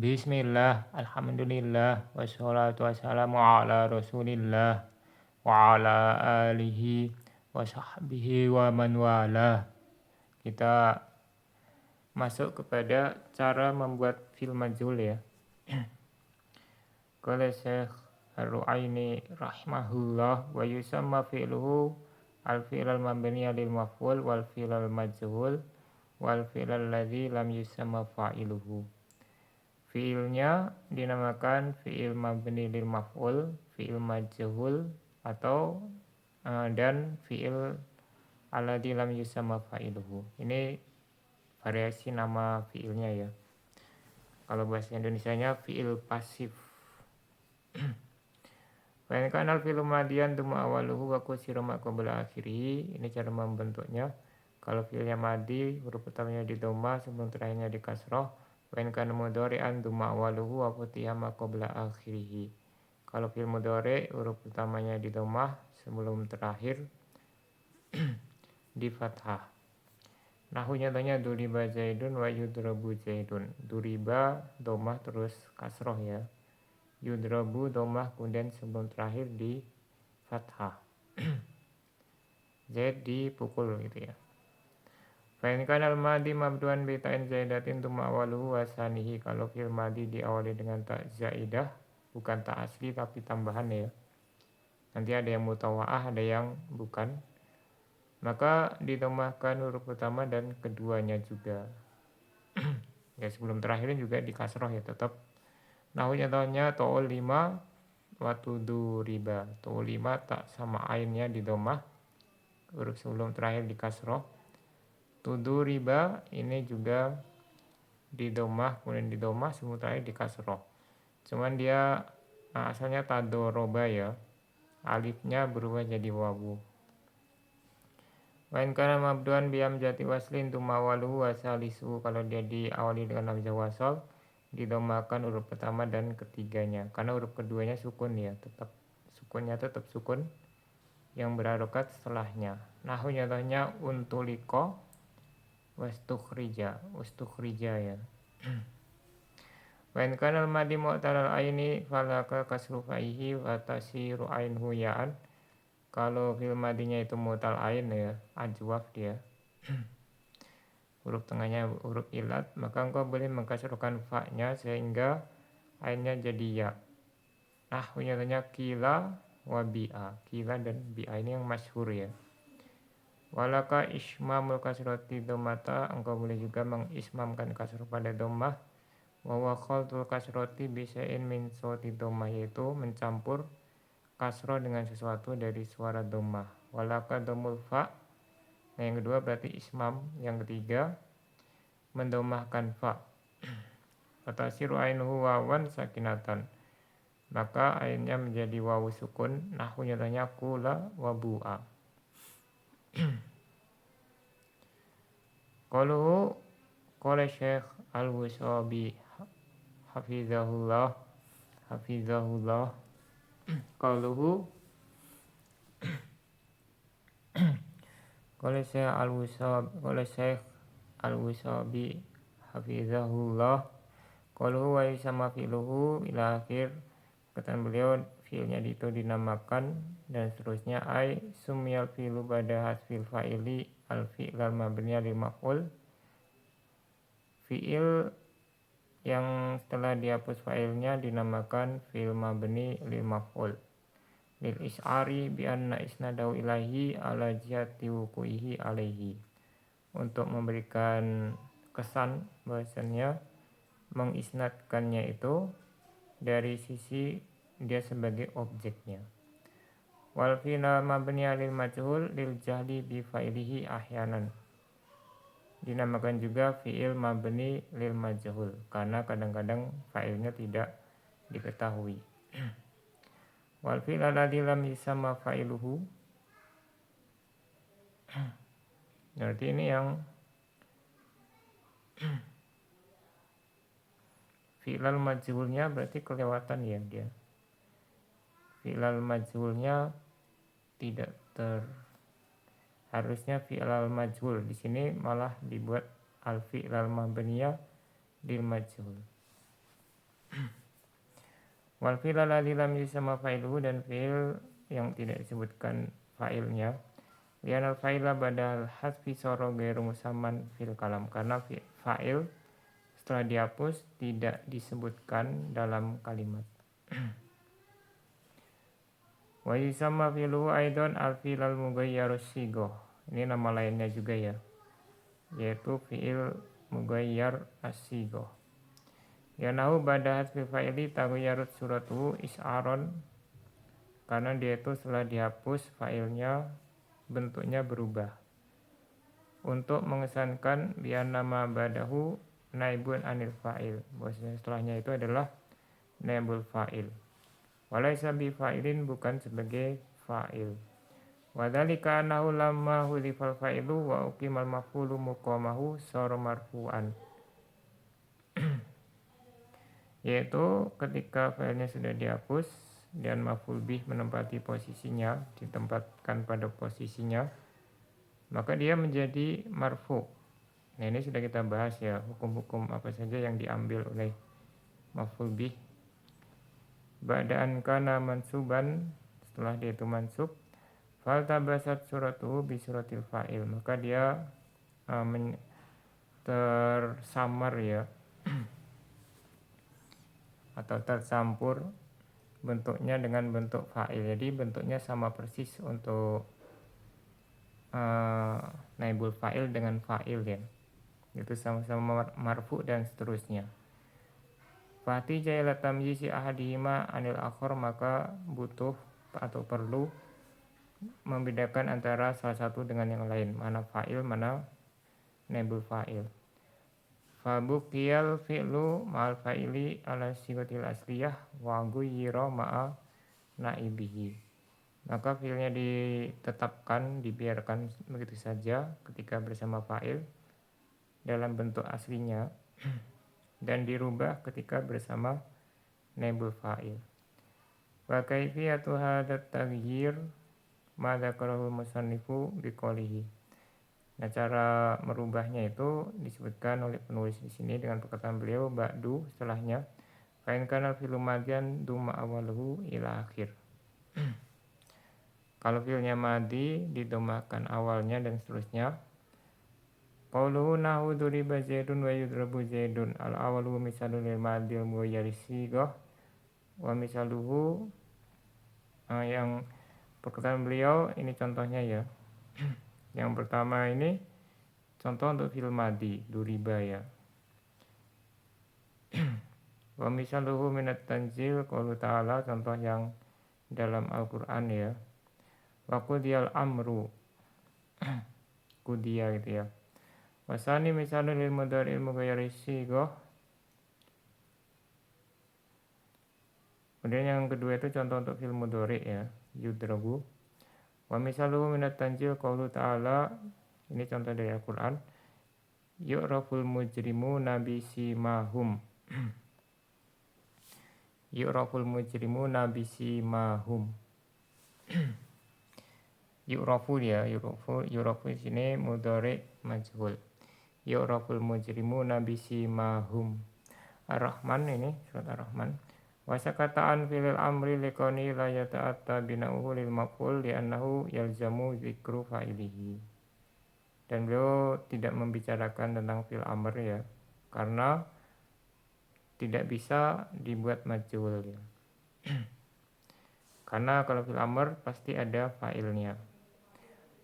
Bismillah, alhamdulillah, wassalatu wassalamu ala rasulillah wa ala alihi wa sahbihi wa man wala. Kita masuk kepada cara membuat fi'il majhul ya. Qala Syekh Ar-Ru'aini rahimahullah wa yusamma fi'luhu al-fi'lal mabniya lil maf'ul wal fi'lal majhul wal fi'lal ladzi lam yusamma fa'iluhu. Fi'ilnya dinamakan fi'il mabni lil maf'ul, fi'il majhul atau dan fi'il alladzi lam yusamma fa'iluhu. Ini variasi nama fi'ilnya ya. Kalau bahasa Indonesianya fi'il pasif. Wa in kana al-fi'lu madiyan tsumma awaluhu wa kusira ma qabla akhirih. Ini cara membentuknya. Kalau fi'ilnya madi, huruf pertamanya di dhamma sebelum terakhirnya di kasrah. Wa in kana mudhari'an tsumma awaluhu wa futiha ma qabla akhirih. Kalau fi'il mudhari huruf pertamanya di dhammah sebelum terakhir di fathah. Nahu nyatanya duriba zaidun wa yudrabu zaidun. Duriba dhammah terus kasrah ya. Yudrabu dhammah kemudian sebelum terakhir di fathah. Zaid dipukul gitu ya. Fa'in kana al-madi mabduan bi ta'in zaidatin tsumma awaluhu wa sanihi. Kalau fi'il madi diawali dengan ta zaidah, bukan ta asli tapi tambahan ya. Nanti ada yang mutawa'ah, ada yang bukan. Maka ditambahkan huruf pertama dan keduanya juga. Ya sebelum terakhirin juga di kasroh ya tetap. Nahu nyatanya to'ol 5 watudu riba. To'ol 5 tak sama ainnya di dhammah. Huruf sebelum terakhir di kasroh. Tudu riba ini juga di dhammah, kemudian di dhammah sebelum terakhir di kasroh. Cuman dia asalnya tadoroba ya. Alifnya berubah jadi wawu. Wa in kana mabduan bi hamzati waslin tsumma awaluhu wa salisuhu. Kalau dia diawali dengan hamzah wasal, didhammakan huruf pertama dan ketiganya. Karena huruf keduanya sukun ya, tetap sukun yang berharokat setelahnya. Nahu nyatanya untuliko wastukhrija ya. Wa in kana al-madi mu'talal aini falaka kasru fa'ihi wa tasiru ainhu ya'an. Kalau fi'il madinya itu mu'tal ain ya, ajwaf dia. Huruf tengahnya huruf ilat, maka engkau boleh mengkasruhkan fa-nya sehingga ainnya jadi ya. Nah, nyatanya kila wa bi'a. Kila dan bi'a ini yang masyhur ya. Walaka ismamul kasrati dhammata, engkau boleh juga mengismamkan kasrah pada dhammah. Wa wa khaltul kasrati bisa'in min sawti dhammah, yaitu mencampur kasrah dengan sesuatu dari suara dhammah. Walaka dhammul fa. Nah, yang kedua berarti ismam, yang ketiga mendomahkan fa. Fatasiru ainuhu wawan sakinatan. Maka ainnya menjadi wawu sukun. Nahu nyatanya kula wa bu'a. Qaluhu qala Syekh Al-Wasabi hafizahullah. Qaluhu qala Syekh Al-Wasabi hafizahullah. Qaluhu wa yusamma fi'luhu ila akhir. Kata beliau fi'ilnya itu dinamakan dan seterusnya ai sumyal fi'lu ba'da hasfil fa'ili al fi'lal mabniya lil maf'ul. Fi'il yang setelah dihapus fa'ilnya dinamakan fi'il mabni lil maf'ul lil is'ari bi anna isnadahu ilahi ala jihati wuku'ihi alaihi. Untuk memberikan kesan bahwasannya mengisnadkannya itu dari sisi dia sebagai objeknya. Wal fi'il mabni lil majhul lil jahli bi fa'ilihi ahyanan. Dinamakan juga fi'il mabni lil majhul karena kadang-kadang fa'ilnya tidak diketahui. Wal fi'il alladzi lam yusamma fa'iluhu. Berarti ini yang fi'il majhulnya berarti kelewatan ya dia. Fi'il majhulnya tidak harusnya fi'il majhul. Di sini malah dibuat al fi'il mabniya lil majhul. Wal fi'l alladzi lam yusamma fa'iluhu, dan fi'il yang tidak disebutkan fa'ilnya. Lianal fa'ila badal hasfi soro ghairu musamman fil kalam, karena fa'il setelah dihapus tidak disebutkan dalam kalimat. Wa yusamma fi'luhu aidan al-fi'l al-mughayyarus sighah. Ini nama lainnya juga ya, yaitu fi'il mughayyar as-sighah. Yanahu ba'da hasfi fa'ili taghayyarut suratuhu is'aron, karena dia itu setelah dihapus fa'ilnya bentuknya berubah. Untuk mengesankan bian nama ba'dahu naibun anil fa'il, bahwasanya setelahnya itu adalah naibul fa'il. Walaysa bi fa'ilin, bukan sebagai fa'il. Wadzalika annahu lamma hulifal fa'ilu wa uqimal maf'ulu muqamahu sara marfu'an. Yaitu ketika fa'ilnya sudah dihapus dan maf'ul bih menempati posisinya, ditempatkan pada posisinya, maka dia menjadi marfu'. Nah, ini sudah kita bahas ya, hukum-hukum apa saja yang diambil oleh maf'ul bih. Ba'da'an kana mansuban, setelah dia itu mansub, fal tabasat suratuhu bi suratil fa'il, maka dia tersamar ya, atau tercampur bentuknya dengan bentuk fa'il. Jadi bentuknya sama persis untuk naibul fa'il dengan fa'il ya, itu sama-sama marfu dan seterusnya. Fati jailat tamyizi ahadihima anil akhar, maka butuh atau perlu membedakan antara salah satu dengan yang lain, mana fa'il mana naibul fa'il. Fabukiyal fi'lu ma'al fa'ili ala sigotil asliyah wa guyira ma'a naibihi, maka fi'ilnya ditetapkan, dibiarkan begitu saja ketika bersama fa'il dalam bentuk aslinya, dan dirubah ketika bersama naibul fa'il. Wa kaifiyatu hadat taghyir ma dzakarahu musannifu biqoulihi. Nah, cara merubahnya itu disebutkan oleh penulis di sini dengan perkataan beliau ba'du, setelahnya, fa in kana fi'lu madyan duma awaluhu ila akhir. Kalau fi'ilnya madi didomahkan awalnya dan seterusnya. Qauluhu nahu duriba zaidun wa yudrabu zaidun, al awalu misalul lil madil mughayyari sighah wa misaluhu, yang perkataan beliau ini contohnya ya. Yang pertama ini contoh untuk fi'il madi duriba ya. Wa misaluhu minat tanzil qaulu ta'ala, contoh yang dalam Al-Qur'an ya. Wa qudiyal amru, kudiya gitu ya. Wasani misalul lil mudhari'il mughayyari sighah. Kemudian yang kedua itu contoh untuk fi'il mudhari' ya, yudrabu. Wa misaluhu minat tanzil qaulu ta'ala, ini contoh dari Al-Qur'an. Yu'raful mujrimuna bisimahum. Yu'raful mujrimuna bisimahum. Yu'rafu ya, yu'rafu di sini mudhari' majhul. Yu'raful mujrimuna bisimahum. Ar-Rahman, ini surat Ar-Rahman. Wasakataan filil amri likoni la yata'atta bina'uhu lil maf'ul li'annahu yalzamu zikru fa'ilihi. Dan beliau tidak membicarakan tentang fil amr ya, karena tidak bisa dibuat majhul ya. Karena kalau fil amr pasti ada fa'ilnya.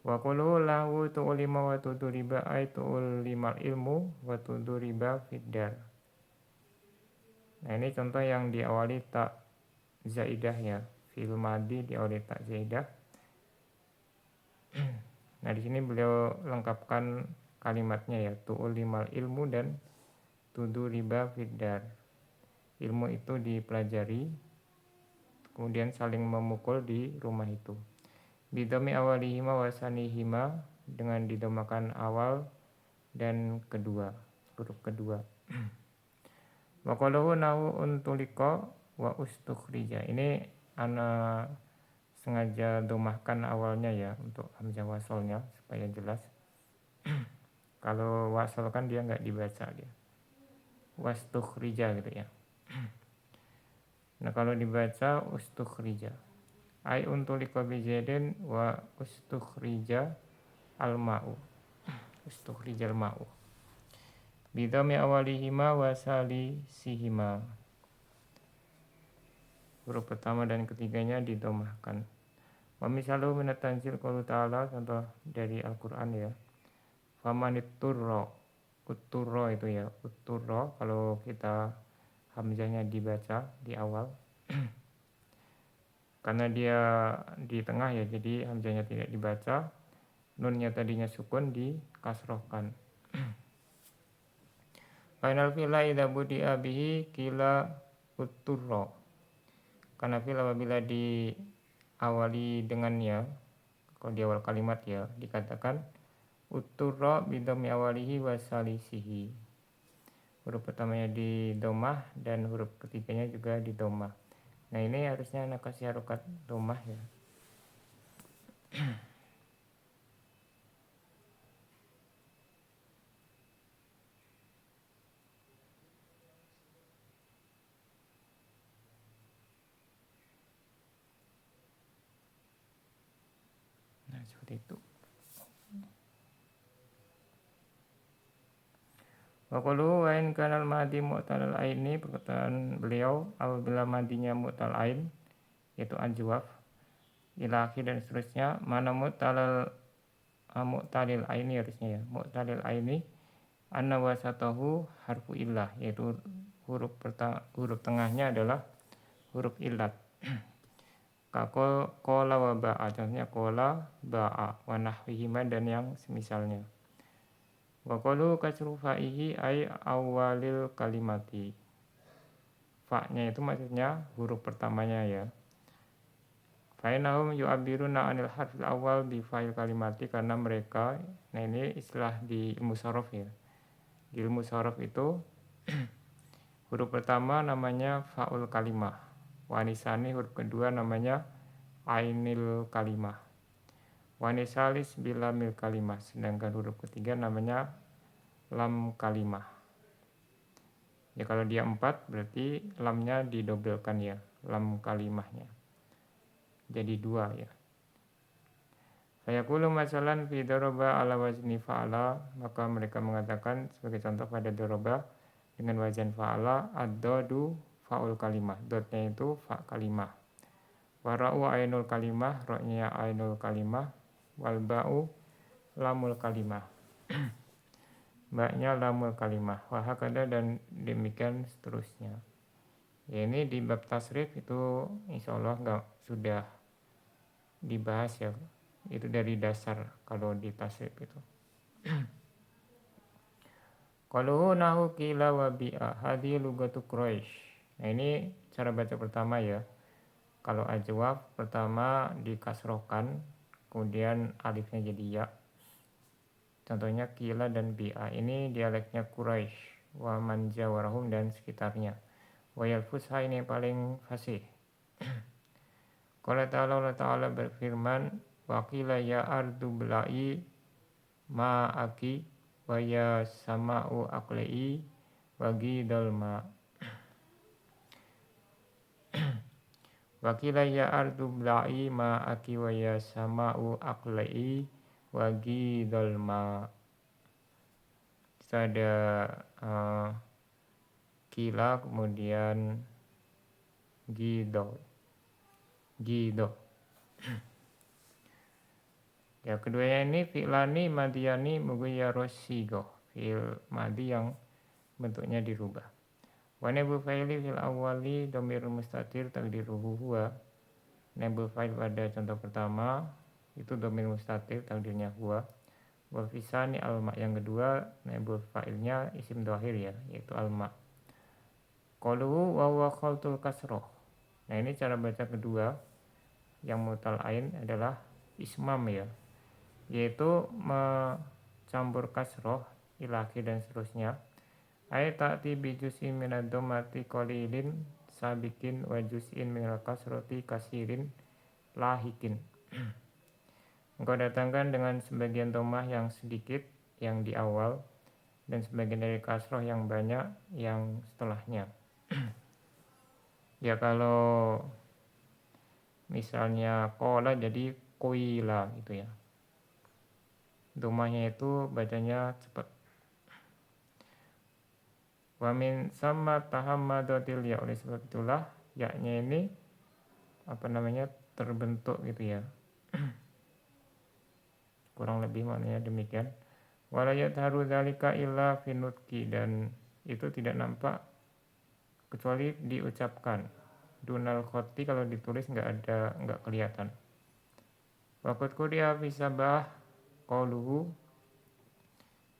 Wa qulu lahu tu'lima wa tuduriba ay tu'limal ilmu wa tuduriba fiddar. Nah, ini contoh yang diawali tak zaidah ya, fi'il madi diawali tak zaidah. Nah, di sini beliau lengkapkan kalimatnya ya, tu'limal ilmu dan tuduriba fiddar. Ilmu itu dipelajari, kemudian saling memukul di rumah itu. Bidhami awalihima wasanihima, dengan didomakan awal dan kedua, huruf kedua. Wa qaluhu nahu untulika wa ustukhrija. Ini ana sengaja domahkan awalnya ya untuk hamzah wasalnya supaya jelas. Kalau wasal kan dia nggak dibaca dia. Wastukhrija gitu ya. Nah kalau dibaca ustukhrija ai untulika bizaidin wa ustukhrija al-ma'u, ustukhrijal ma'u bidhami awalihima wa salisihima. Huruf pertama dan ketiganya didomahkan. Wa misalu minat tanzil qaulu ta'ala, contoh dari Al-Qur'an ya. Famanitturra, utturra itu ya, utturra kalau kita hamzahnya dibaca di awal. Karena dia di tengah ya, jadi hamzahnya tidak dibaca. Nunnya tadinya sukun dikasrohkan. Final fila idza budi'a bihi kila utturra. Karena fil apabila diawali dengannya, kalau di awal kalimat ya, dikatakan utturra bidhammi awalihi wa salisihi. Huruf pertamanya di domah dan huruf ketiganya juga di domah. Nah ini harusnya anak kasih harokat domah ya. Nah seperti itu. Wa qulu wa in kanal madi mu'talal aini, perkataan beliau apabila madinya mu'tal ain yaitu ajwaf ila akhir dan seterusnya. Mana mu'talil aini harusnya ya, mu'talil aini anna wasatahu harfu illah, yaitu huruf tengahnya adalah huruf illat. Qala wa ba'a, contohnya qala ba'a wa nahwihima dan yang semisalnya. Wa qalu kasru fa'ihi ay awalil kalimati. Fa-nya itu maksudnya huruf pertamanya ya. Fa'inahum yu'abiruna anil harfil awal bi fa'il kalimati, karena mereka, nah ini istilah di ilmu sorof ya. Di ilmu sorof itu huruf pertama namanya fa'ul kalimah. Wanisani huruf kedua namanya ainil kalimah. Wanisalis bilamil kalimah, sedangkan huruf ketiga namanya lam kalimah. Ya kalau dia 4 berarti lamnya didobelkan ya, lam kalimahnya. Jadi 2 ya. Fayaqulu masalan fi daraba ala wazni fa'ala, maka mereka mengatakan sebagai contoh pada daraba dengan wazan fa'ala, ad-dadu fa'ul kalimah, dotnya itu fa kalimah. Wara'u ainul kalimah, ra'nya ainul kalimah, wal ba'u lamul kalimah, mbaknya lamul kalimah, wahakada dan demikian seterusnya. Ya ini di bab tasrif itu insyaallah sudah dibahas ya, itu dari dasar kalau di tasrif itu. Qaluhu nahu qila wa bi'a hadhi lugatu Quraisy. Nah ini cara baca pertama ya. Kalau ajwaf pertama dikasrohkan, kemudian alifnya jadi ya. Contohnya kila dan bi'a, ini dialeknya Quraisy, wa man jawarahum dan sekitarnya. Wa yalfusha, ini paling fasih. Qala ta'ala, Allah ta'ala berfirman, wa qila ya ardu bla'i ma'aki wa ya sama'u aqli'i wa gidal ma'. Wa qila ya ardu bla'i ma'aki wa ya sama'u aqli'i wa gidal ma'. Ada kila kemudian gido. Ya keduanya ini fi'lani madiyani mughayyarosigo, fi'il madi yang bentuknya dirubah. Wa naibul fa'ili fil awwali dhamir mustatir takdiruhu huwa. Naibul fa'il pada contoh pertama itu dhamir mustatir takdirnya huwa. Wa fisani alma, yang kedua naibul fa'ilnya isim dhahir ya, yaitu alma. Qaluhu wa huwa khaltul kasroh. Nah ini cara baca kedua yang mutal ain adalah ismam ya, yaitu mencampur kasroh ilahi dan seterusnya. Ayat ta'ti bi juz'in minad dhammati qalilin sabiqin wa juz'in minal kasroti kasirin lahikin. Engkau datangkan dengan sebagian dhammah yang sedikit yang di awal dan sebagian dari kasroh yang banyak yang setelahnya. Ya kalau misalnya kola jadi koila gitu ya. Domahnya itu bacanya cepat. Wa min sama tahammadatil ya, oleh sebab itulah yaknya ini terbentuk gitu ya. Kurang lebih maknanya demikian. Wala yadharu dzalika illa finutki, dan itu tidak nampak kecuali diucapkan. Dunal khoti, kalau ditulis nggak kelihatan. Waqad quriya fi sabah qauluhu.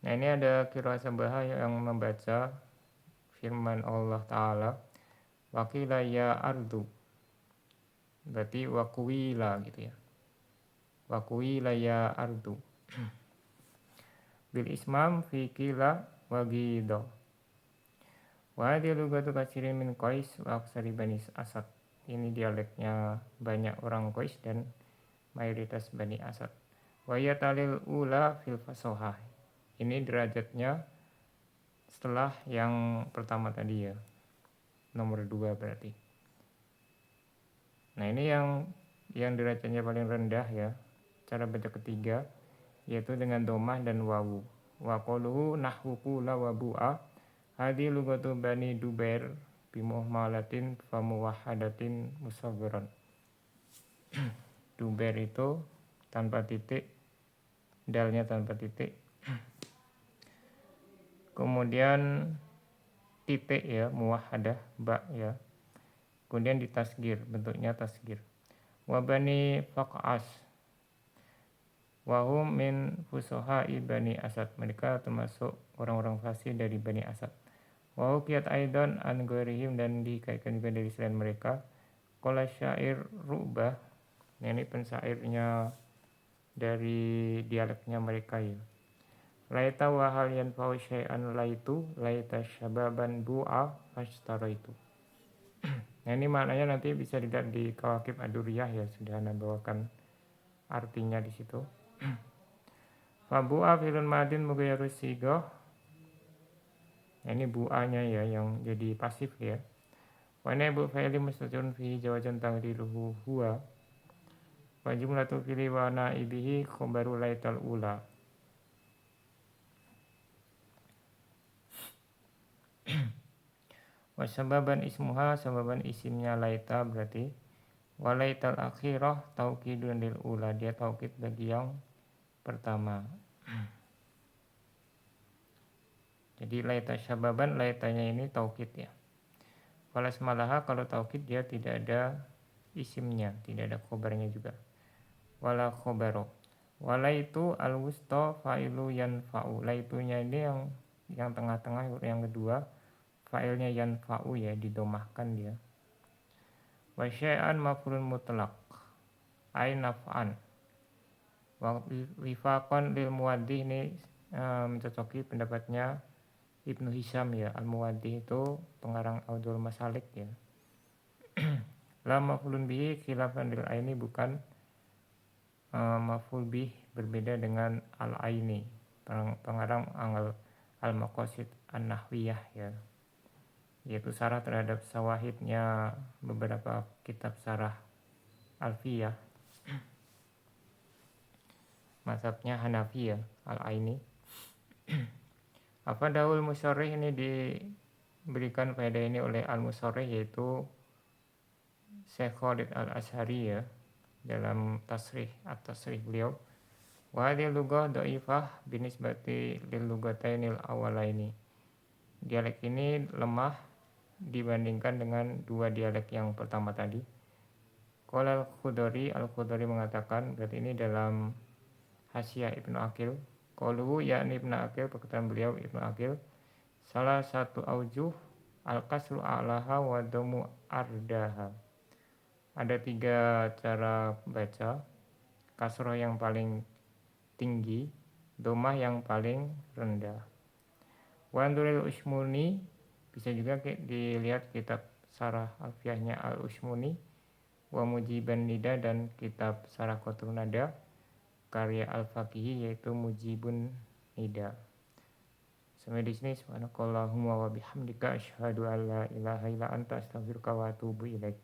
Nah ini ada qiraat sabah yang membaca firman Allah Ta'ala, waqila ya ardu, berarti wakuwila gitu ya, wakuwila ya ardu bil ismam fi kila wagido. Wa hadhihi lugatu katsirin min Qais wa aksari Bani Asad. Ini dialeknya banyak orang Qais dan mayoritas Bani Asad. Wa yatalil ula fil fasohah. Ini derajatnya setelah yang pertama tadi ya, nomor 2 berarti. Nah ini yang derajatnya paling rendah ya, cara baca ketiga, yaitu dengan domah dan wawu. Wa qaluhu nahwu qula wa bu'a. Hadi lugatu Bani Dubair bimuhmalatin famuwahadatin musawwiran. Dubair itu tanpa titik, dalnya tanpa titik. Kemudian titik ya, muwahadah, ba ya. Kemudian ditasgir, bentuknya tasgir. Wa Bani Faq'as wahum min fusoha'i Bani Asad. Mereka termasuk orang-orang fasih dari Bani Asad. Wa hukiyat aidan an ghairihim, dan dikaitkan juga dari selain mereka. Qala syair Ru'bah. Nah, ini pensairnya dari dialeknya mereka ya. Laita wa hal yanfa'u syai'an laitu laita syababan bu'a fashtaraitu. Nah ini maknanya nanti bisa dilihat di Kawakib Ad-Duriyah ya, sudah Anda bawakan artinya di situ. Fa bu'a filun madin mughayyiru sighah. Nah, ini bu'anya ya yang jadi pasif ya. Wa naibu fa'ili mustatirun fihi jawajan taqdiruhu huwa. Wa jumlatu fi'li wa naibihi khabaru laital ula. Wa sababan ismuha, sababan isimnya laita berarti. Wa laital akhirah taukidun lil ula, dia taukid bagi yang pertama. Jadi laita sababan, laitanya ini taukid ya. Kalau semalaha, kalau taukid dia tidak ada isimnya, tidak ada khobarnya juga. Wala khobaro. Wala itu al-wusta fa'ilu yanfa'u. Laitunya ini yang tengah-tengah, yang kedua fa'ilnya yanfa'u ya, didomahkan dia. Wa syai'an maf'ulun mutlaq ay naf'an. Wa wifaqan lil muwaddih, ini mencocoki pendapatnya Ibnu Hisham ya. Al-Muwaddih itu pengarang Audul Masalik ya. La maf'ulun bihi khilafan lil aini, bukan maf'ul bih, berbeda dengan al-aini, pengarang al-maqasid an-nahwiyah ya, yaitu sarah terhadap sawahidnya beberapa kitab sarah Alfiyah, mazhabnya Hanafi ya, al-aini. Afadaul Musyarrih, ini diberikan faedah ini oleh al-Musyarrih, yaitu Syekh Khalid al-Ashari ya, dalam tasrih at-tasrih beliau. Wa hadhihi lughah dhaifah binisbati lil lughatainil awalaini. Dialek ini lemah dibandingkan dengan dua dialek yang pertama tadi. Qala al-Khudari, al-Khudari mengatakan, berarti ini dalam Hasyiah Ibnu Aqil. Qaluhu yakni Ibnu Aqil, perkataan beliau Ibnu Aqil, salah satu aujuh al-kasru a'laha wa dhamu ardaha. Ada 3 cara baca, kasroh yang paling tinggi, domah yang paling rendah. Wanduril Ushmuni, bisa juga dilihat kitab sarah alfiyahnya al-Ushmuni. Wa Mujiban Nida, dan kitab sarah Qatrun Nada karya al-Faqihi, yaitu Mujibun Nida. Sampai di sini, subhanakallahumma wa bihamdika asyhadu an la ilaha illa anta astaghfiruka wa atubu ilaik.